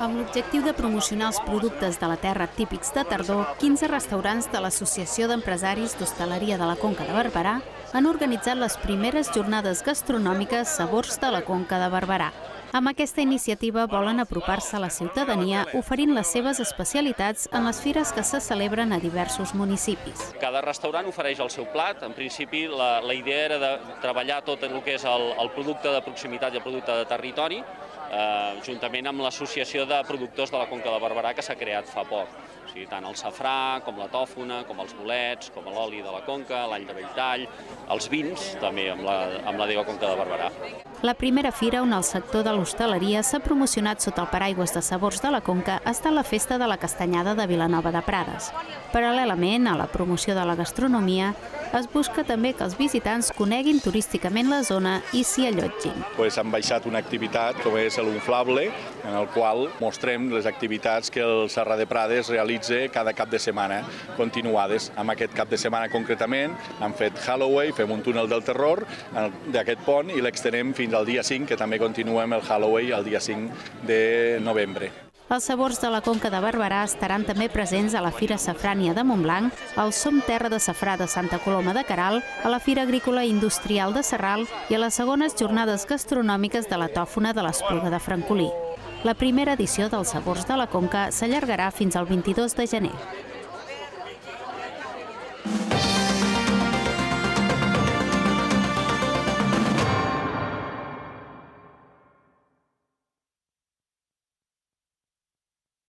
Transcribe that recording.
Amb l'objectiu de promocionar els productes de la terra típics de tardor, 15 restaurants de l'Associació d'Empresaris d'Hostaleria de la Conca de Barberà han organitzat les primeres jornades gastronòmiques Sabors de la Conca de Barberà. Amb aquesta iniciativa volen apropar-se a la ciutadania oferint les seves especialitats en les fires que se celebren a diversos municipis. Cada restaurant ofereix el seu plat. En principi, la idea era de treballar tot el que és el producte de proximitat i el producte de territori, juntament amb l'Associació de Productors de la Conca de Barberà que s'ha creat fa poc. O sigui, tant el safrà, com la tòfona, com els bolets, com l'oli de la Conca, l'all de Belltall, els vins, també amb la Dega Conca de Barberà. La primera fira on el sector de l'hostaleria s'ha promocionat sota el paraigües de Sabors de la Conca ha estat la Festa de la Castanyada de Vilanova de Prades. Paral·lelament a la promoció de la gastronomia, es busca també que els visitants coneguin turísticament la zona i s'hi allotgin. Hem baixat una activitat com és l'Unflable, en el qual mostrem les activitats que el Serra de Prades realitza cada cap de setmana continuades. Amb aquest cap de setmana concretament hem fet Halloween, fem un túnel del terror d'aquest pont i l'extenem fins al dia 5, que també continuem el Halloween el dia 5 de novembre. Els Sabors de la Conca de Barberà estaran també presents a la Fira Safrània de Montblanc, al Som Terra de Safrà de Santa Coloma de Queralt, a la Fira Agrícola i Industrial de Sarral i a les segones jornades gastronòmiques de la Tòfona de l'Espluga de Francolí. La primera edició dels Sabors de la Conca s'allargarà fins al 22 de gener.